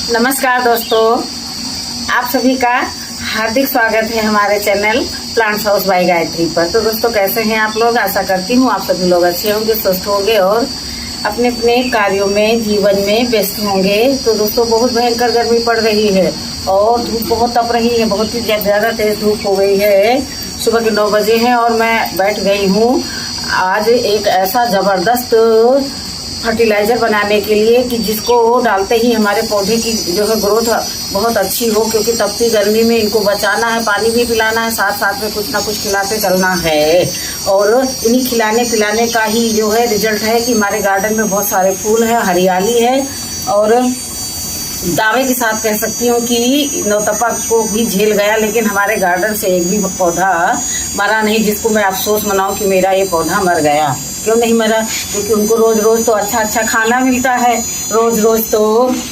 नमस्कार दोस्तों, आप सभी का हार्दिक स्वागत है हमारे channel plants house by Gayatri पर। तो दोस्तों, कैसे हैं आप लोग? आशा करती हूँ आप सभी लोग अच्छे होंगे, स्वस्थ होंगे और अपने अपने कार्यों में, जीवन में व्यस्त होंगे। तो दोस्तों, बहुत भयंकर गर्मी पड़ रही है और धूप बहुत तप रही है, बहुत ही ज़्यादा तेज धूप हो गई है। सुबह के 9 बजे हैं और मैं बैठ गई हूँ आज एक ऐसा ज़बरदस्त फर्टिलाइज़र बनाने के लिए कि जिसको डालते ही हमारे पौधे की जो है ग्रोथ बहुत अच्छी हो, क्योंकि तपती गर्मी में इनको बचाना है, पानी भी पिलाना है, साथ साथ में कुछ ना कुछ खिलाते चलना है। और इन्हीं खिलाने पिलाने का ही जो है रिजल्ट है कि हमारे गार्डन में बहुत सारे फूल हैं, हरियाली है। और दावे के साथ कह सकती हूँ कि नौतपा को भी झेल गया, लेकिन हमारे गार्डन से एक भी पौधा मरा नहीं जिसको मैं अफसोस मनाऊँ कि मेरा ये पौधा मर गया। क्यों नहीं मरा? क्योंकि उनको रोज़ रोज़ तो अच्छा खाना मिलता है, रोज़ रोज़ तो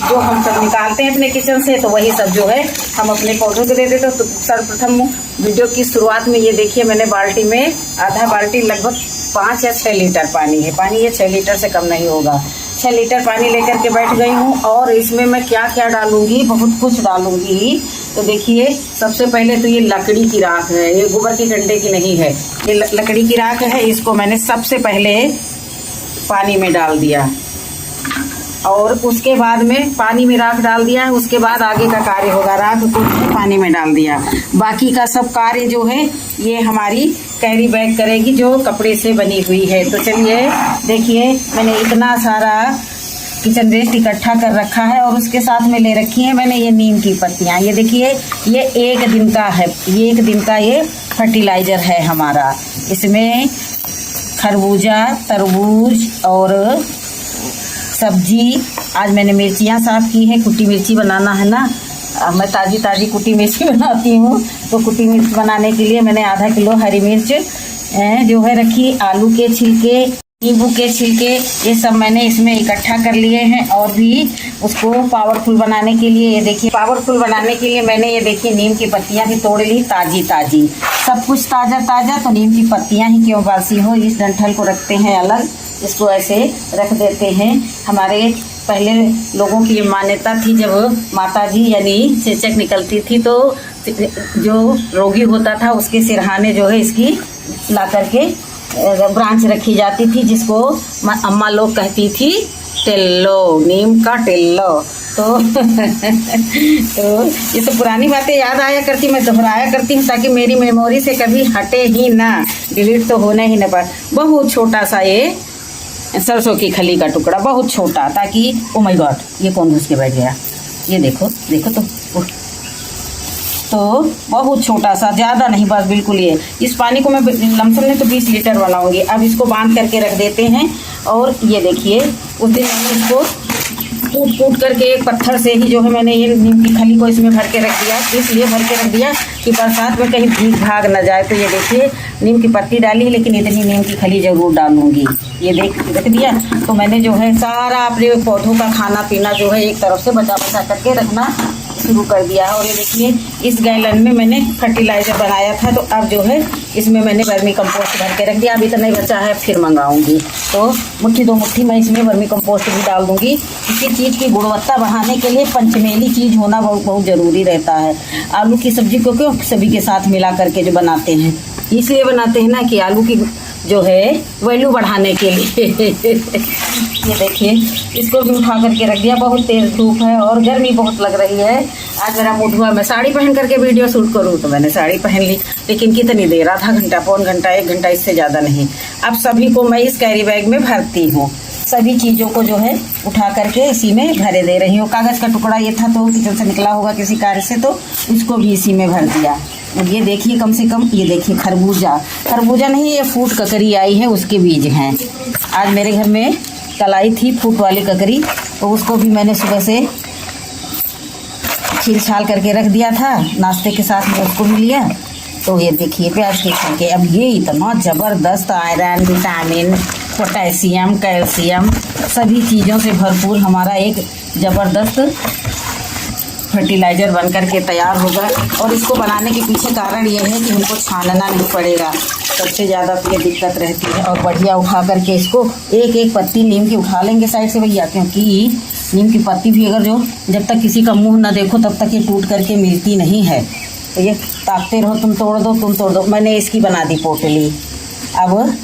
जो हम सब निकालते हैं अपने किचन से, तो वही सब जो है हम अपने पौधों को दे देते। तो सर्वप्रथम वीडियो की शुरुआत में ये देखिए, मैंने बाल्टी में आधा बाल्टी लगभग 5 या 6 लीटर पानी है। पानी ये 6 लीटर से कम नहीं होगा। 6 लीटर पानी लेकर के बैठ गई हूँ और इसमें मैं क्या क्या डालूंगी, बहुत कुछ डालूंगी। तो देखिए, सबसे पहले तो ये लकड़ी की राख है, ये गोबर के कंडे की नहीं है, ये लकड़ी की राख है। इसको मैंने सबसे पहले पानी में डाल दिया और उसके बाद में पानी में राख डाल दिया है। उसके बाद आगे का कार्य होगा, राख को पानी में डाल दिया। बाकी का सब कार्य जो है ये हमारी कैरी बैग करेगी, जो कपड़े से बनी हुई है। तो चलिए देखिए, मैंने इतना सारा किचन वेस्ट इकट्ठा कर रखा है और उसके साथ में ले रखी है मैंने ये नीम की पत्तियाँ। ये देखिए, ये 1 दिन का है, ये 1 दिन का ये फर्टिलाइज़र है हमारा। इसमें खरबूजा, तरबूज और सब्जी। आज मैंने मिर्चियाँ साफ़ की है, कुटी मिर्ची बनाना है ना, मैं ताज़ी कुटी मिर्ची बनाती हूँ। तो कुटी मिर्च बनाने के लिए मैंने आधा किलो हरी मिर्च जो है रखी, आलू के छिलके, नींबू के छिलके, ये सब मैंने इसमें इकट्ठा कर लिए हैं। और भी उसको पावरफुल बनाने के लिए, ये देखिए, पावरफुल बनाने के लिए मैंने ये देखिए नीम की पत्तियाँ भी तोड़ ली, ताज़ी सब कुछ ताज़ा। तो नीम की पत्तियाँ ही क्यों बासी हो, इस डंठल को रखते हैं अलग, इसको ऐसे रख देते हैं। हमारे पहले लोगों की ये मान्यता थी, जब माताजी यानी चेचक निकलती थी तो जो रोगी होता था उसके सिरहाने जो है इसकी ला करके ब्रांच रखी जाती थी, जिसको अम्मा लोग कहती थी टेल्लो, नीम का टेल्लो। तो तो ये तो पुरानी बातें याद आया करती, मैं दोहराया करती हूँ ताकि मेरी मेमोरी से कभी हटे ही ना, डिलीट तो होने ही न पाए। बहुत छोटा सा ये सरसों की खली का टुकड़ा, बहुत छोटा, ताकि ओ माय गॉड, ये कौन घुस के बैठ गया? ये देखो तो बहुत छोटा सा, ज़्यादा नहीं, बस बिल्कुल। ये इस पानी को मैं लमसम में तो 20 लीटर बनाऊंगी। अब इसको बांध करके रख देते हैं। और ये देखिए, उस दिन मैंने इसको कूट करके एक पत्थर से ही जो है मैंने ये नीम की खली को इसमें भर के रख दिया, इसलिए भर के रख दिया कि बरसात में कहीं भीग भाग न जाए। तो ये देखिए, नीम की पत्ती डाली, लेकिन इतनी नीम की खली ज़रूर डालूंगी। ये रख दिया। तो मैंने जो है सारा अपने पौधों का खाना पीना जो है एक तरफ से बचा करके रखना शुरू कर दिया है। और ये देखिए, इस गैलन में मैंने फर्टिलाइज़र बनाया था, तो अब जो है इसमें मैंने वर्मी कंपोस्ट भर के रख दिया। अभी तो नहीं बचा है, फिर मंगाऊंगी। तो मुट्ठी 2 मुट्ठी मैं इसमें वर्मी कंपोस्ट भी डाल दूंगी। किसी चीज़ की गुणवत्ता बढ़ाने के लिए पंचमेली चीज़ होना बहुत ज़रूरी रहता है। आलू की सब्जी को क्यों सभी के साथ मिला करके जो बनाते हैं, इसलिए बनाते हैं ना कि आलू की जो है वैल्यू बढ़ाने के लिए। ये देखिए, इसको भी उठा करके रख दिया। बहुत तेज़ धूप है और गर्मी बहुत लग रही है। आज मेरा मूड हुआ मैं साड़ी पहन करके वीडियो शूट करूँ, तो मैंने साड़ी पहन ली। लेकिन कितनी देर, आधा घंटा, पौन घंटा, 1 घंटा, इससे ज़्यादा नहीं। अब सभी को मैं इस कैरी बैग में भरती हूँ, सभी चीज़ों को जो है उठा करके इसी में भरे दे रही हूँ। कागज़ का टुकड़ा ये था तो किचन से निकला होगा किसी कार्य से, तो उसको भी इसी में भर दिया। और ये देखिए, कम से कम ये देखिए, खरबूजा नहीं, ये फूट ककरी आई है, उसके बीज हैं। आज मेरे घर में कल आई थी फूट वाली ककरी, तो उसको भी मैंने सुबह से छील छाल करके रख दिया था, नाश्ते के साथ में उसको भी लिया। तो ये देखिए, प्याज के छिलके। अब ये इतना ज़बरदस्त आयरन, विटामिन, पोटेशियम, कैल्शियम, सभी चीज़ों से भरपूर हमारा एक ज़बरदस्त फर्टिलाइज़र बन करके तैयार होगा। और इसको बनाने के पीछे कारण ये है कि हमको छानना नहीं पड़ेगा, सबसे ज़्यादा तो ये दिक्कत रहती है। और बढ़िया उठा करके इसको एक एक पत्ती नीम की उठा लेंगे साइड से भैया, क्योंकि नीम की पत्ती भी अगर जब तक किसी का मुंह ना देखो तब तक ये टूट करके मिलती नहीं है। तो ये ताकते रहो, तुम तोड़ दो तुम तोड़ दो। मैंने इसकी बना दी पोटली। अब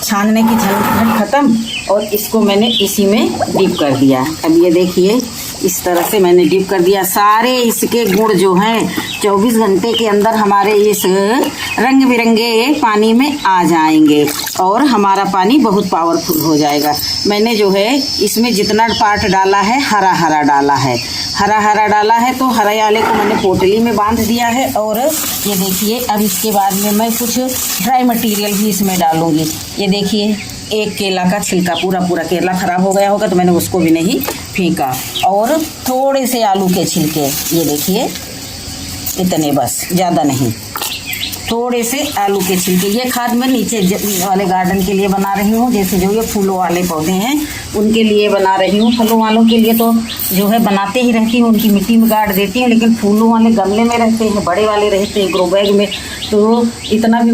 छानने की झंझट खत्म और इसको मैंने इसी में डिप कर दिया। अब ये देखिए इस तरह से मैंने डिप कर दिया। सारे इसके गुण जो हैं 24 घंटे के अंदर हमारे इस रंग बिरंगे पानी में आ जाएंगे और हमारा पानी बहुत पावरफुल हो जाएगा। मैंने जो है इसमें जितना पार्ट डाला है हरा हरा डाला है, हरा हरा डाला है, तो हरे वाले को मैंने पोटली में बांध दिया है। और ये देखिए अब इसके बाद में मैं कुछ ड्राई मटेरियल भी इसमें डालूंगी। ये देखिए एक केला का छिलका, पूरा केला खराब हो गया होगा तो मैंने उसको भी नहीं फेंका, और थोड़े से आलू के छिलके, ये देखिए इतने बस, ज़्यादा नहीं, थोड़े से आलू के छिलके। ये खाद मैं नीचे वाले गार्डन के लिए बना रही हूँ, जैसे जो ये फूलों वाले पौधे हैं उनके लिए बना रही हूँ। फलों वालों के लिए तो जो है बनाते ही रहती हूँ, उनकी मिट्टी में गाड़ देती हूँ, लेकिन फूलों वाले गमले में रहते हैं, बड़े वाले रहते हैं ग्रो बैग में, तो इतना भी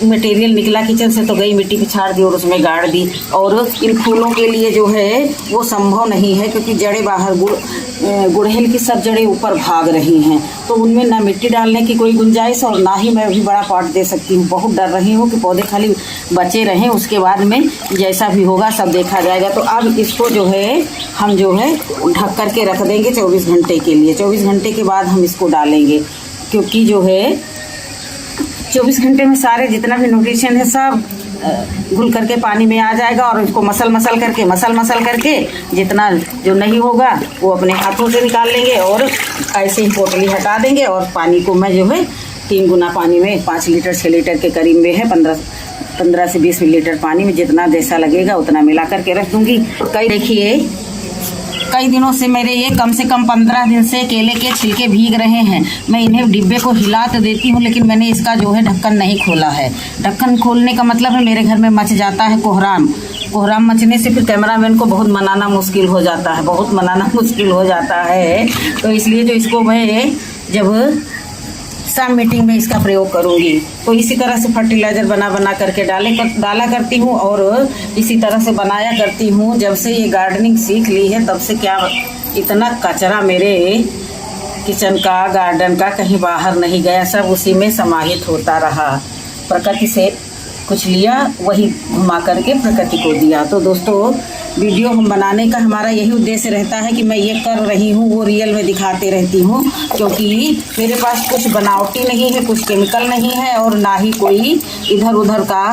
मटेरियल निकला किचन से तो गई मिट्टी पिछाड़ दी और उसमें गाड़ दी। और इन फूलों के लिए जो है वो संभव नहीं है, क्योंकि जड़ें बाहर गुड़हल की सब जड़ें ऊपर भाग रही हैं, तो उनमें ना मिट्टी डालने की कोई गुंजाइश और ना ही मैं अभी बड़ा पॉट दे सकती हूँ। बहुत डर रही हूँ कि पौधे खाली बचे रहें, उसके बाद में जैसा भी होगा सब देखा जाएगा। तो अब इसको जो है हम जो है ढक कर के रख देंगे 24 घंटे के लिए। 24 घंटे के बाद हम इसको डालेंगे, क्योंकि जो है 24 घंटे में सारे जितना भी न्यूट्रिशन है सब घुल करके पानी में आ जाएगा। और इसको मसल करके जितना जो नहीं होगा वो अपने हाथों से निकाल लेंगे और ऐसे ही पोटली हटा देंगे। और पानी को मैं जो है 3 गुना पानी में 5 लीटर 6 लीटर के करीब में है 15 से 20 लीटर पानी में जितना जैसा लगेगा उतना मिला करके रख दूँगी। देखिए कई दिनों से मेरे ये कम से कम 15 दिन से केले के छिलके भीग रहे हैं। मैं इन्हें डिब्बे को हिला तो देती हूँ, लेकिन मैंने इसका जो है ढक्कन नहीं खोला है। ढक्कन खोलने का मतलब है मेरे घर में मच जाता है कोहराम मचने से फिर कैमरामैन को बहुत मनाना मुश्किल हो जाता है। तो इसलिए जो इसको मैं जब शाम मीटिंग में इसका प्रयोग करूंगी तो इसी तरह से फर्टिलाइज़र बना करके डाला करती हूँ और इसी तरह से बनाया करती हूँ। जब से ये गार्डनिंग सीख ली है तब से क्या इतना कचरा मेरे किचन का गार्डन का कहीं बाहर नहीं गया, सब उसी में समाहित होता रहा। प्रकृति से कुछ लिया वही घुमा करके प्रकृति को दिया। तो दोस्तों वीडियो हम बनाने का हमारा यही उद्देश्य रहता है कि मैं ये कर रही हूँ वो रियल में दिखाते रहती हूँ, क्योंकि मेरे पास कुछ बनावटी नहीं है, कुछ केमिकल नहीं है और ना ही कोई इधर उधर का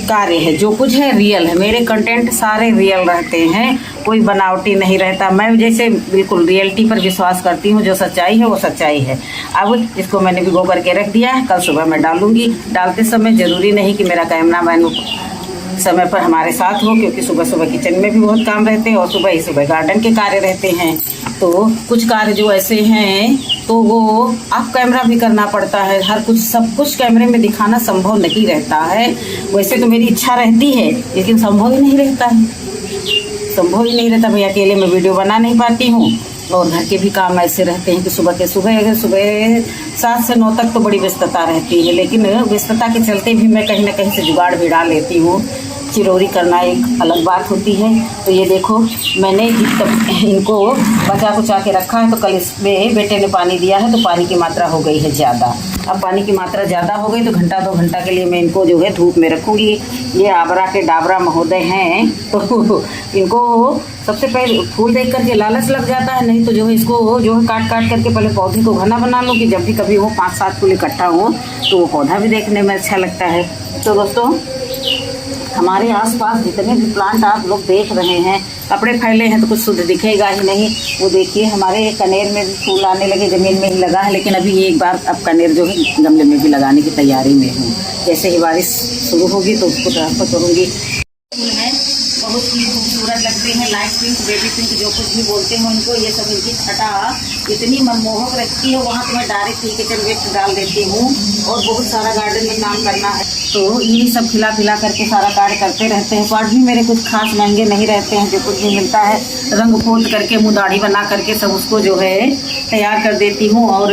कार्य है। जो कुछ है रियल है, मेरे कंटेंट सारे रियल रहते हैं, कोई बनावटी नहीं रहता। मैं जैसे बिल्कुल रियलिटी पर विश्वास करती हूँ, जो सच्चाई है वो सच्चाई है। अब इसको मैंने भिगो करके रख दिया है, कल सुबह मैं डालूंगी। डालते समय ज़रूरी नहीं कि मेरा कैमरामैन समय पर हमारे साथ हो, क्योंकि सुबह सुबह किचन में भी बहुत काम रहते हैं और सुबह गार्डन के कार्य रहते हैं। तो कुछ कार्य जो ऐसे हैं तो वो आप कैमरा भी करना पड़ता है, हर कुछ सब कुछ कैमरे में दिखाना संभव नहीं रहता है। वैसे तो मेरी इच्छा रहती है लेकिन संभव ही नहीं रहता भैया, अकेले में वीडियो बना नहीं पाती हूँ। और घर के भी काम ऐसे रहते हैं कि सुबह 7 से 9 तक तो बड़ी व्यस्तता रहती है, लेकिन व्यस्तता के चलते भी मैं कहीं ना कहीं से जुगाड़ भी डाल लेती हूँ। चिरौरी करना एक अलग बात होती है। तो ये देखो मैंने इनको बचा के रखा है, तो कल इसमें बेटे ने पानी दिया है तो पानी की मात्रा हो गई है ज़्यादा। अब पानी की मात्रा ज़्यादा हो गई तो घंटा 2 घंटा के लिए मैं इनको जो है धूप में रखूँगी। ये आबरा के डाबरा महोदय हैं, तो इनको सबसे पहले फूल देख करके लालच लग जाता है, नहीं तो जो है इसको जो है काट करके पहले पौधे को घना बना लो कि जब भी कभी वो 5-7 फूल इकट्ठा हो तो वो पौधा भी देखने में अच्छा लगता है। तो दोस्तों हमारे आसपास जितने भी प्लांट आप लोग देख रहे हैं, कपड़े फैले हैं तो कुछ शुद्ध दिखेगा ही नहीं। वो देखिए हमारे कनेर में भी फूल आने लगे, ज़मीन में ही लगा है, लेकिन अभी एक बार अब कनेर जो है गमले में भी लगाने की तैयारी में हूँ। जैसे ही बारिश शुरू होगी तो उसको ट्रांसफर करूँगी। फूल हैं बहुत ही खूबसूरत लगते हैं, लाइट पिंक, बेबी पिंक, जो कुछ भी बोलते हैं उनको। ये सब इनकी छटा इतनी मनमोहक रखती है, वहाँ तो मैं डायरेक्ट किचन वेस्ट डाल देती हूँ। और बहुत सारा गार्डन में काम करना है। तो यही सब खिला पिला करके सारा कार्य करते रहते हैं। पार्ट भी मेरे कुछ खास महंगे नहीं रहते हैं, जो कुछ भी मिलता है रंग पोत करके मुँह दाढ़ी बना करके सब उसको जो है तैयार कर देती हूँ। और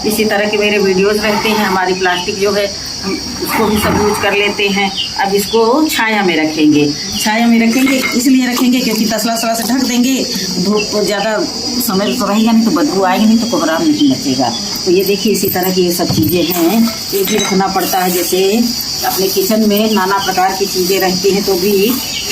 इसी तरह के मेरे वीडियोज़ रहते हैं। हमारी प्लास्टिक जो है हम उसको भी सब यूज कर लेते हैं। अब इसको छाया में रखेंगे। छाया में रखेंगे इसलिए रखेंगे क्योंकि तसला सला से ढक देंगे, धूप ज़्यादा समय तो रहेगा नहीं तो बदबू आएगी नहीं तो कोहराम नहीं मचेगा। तो ये देखिए इसी तरह की ये सब चीज़ें हैं, ये भी रखना पड़ता है। जैसे अपने किचन में नाना प्रकार की चीज़ें रहती हैं तो भी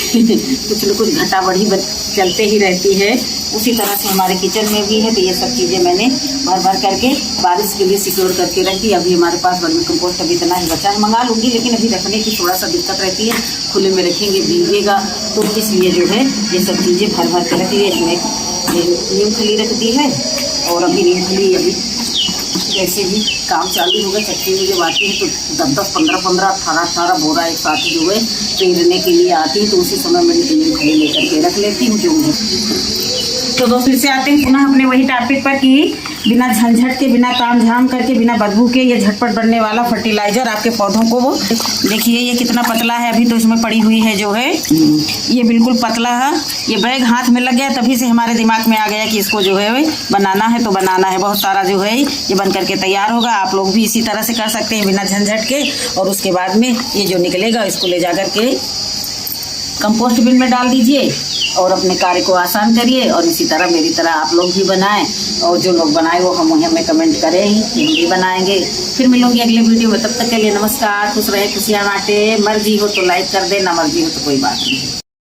कुछ न कुछ घटा बढ़ी चलते ही रहती है। उसी तरह से हमारे किचन में भी है। तो ये सब चीज़ें मैंने भर भर करके बारिश के लिए सिक्योर करके रखी। अभी हमारे पास वर्मी कंपोस्ट अभी इतना ही बचा है, मंगा लूँगी, लेकिन अभी रखने की थोड़ा सा दिक्कत रहती है। खुले में रखेंगे भीगेगा, तो इसलिए जो है ये सब चीज़ें भर भर के रखी है। इसमें नीम खली रख दी है और अभी नीम खली अभी जैसे भी काम चालू होगा, चक्की में जब आती है तो 10-10, 15-15, 18-18 बोरा एक साथ जो है पेरने के लिए आती है। तो उसी समय मैं नीम खली लेकर के रख लेती हूँ जो मुझे। तो दोस्तों फिर से आते हैं पुनः अपने वही टॉपिक पर कि बिना झंझट के, बिना ताम झाम करके, बिना बदबू के ये झटपट बनने वाला फर्टिलाइजर आपके पौधों को वो देखिए ये कितना पतला है। अभी तो इसमें पड़ी हुई है जो है ये बिल्कुल पतला है। ये बैग हाथ में लग गया तभी से हमारे दिमाग में आ गया कि इसको जो है बनाना है। तो बनाना है, बहुत सारा जो है ये बन करके तैयार होगा। आप लोग भी इसी तरह से कर सकते हैं बिना झंझट के। और उसके बाद में ये जो निकलेगा इसको ले जा करके कंपोस्ट बिन में डाल दीजिए और अपने कार्य को आसान करिए। और इसी तरह मेरी तरह आप लोग भी बनाएं, और जो लोग बनाए वो हमें कमेंट करें ही कि हम भी बनाएंगे। फिर मिलूंगी अगले वीडियो में, तब तक के लिए नमस्कार। खुश रहे, खुशियाँ बांटे। मर्जी हो तो लाइक कर दे, ना मर्जी हो तो कोई बात नहीं।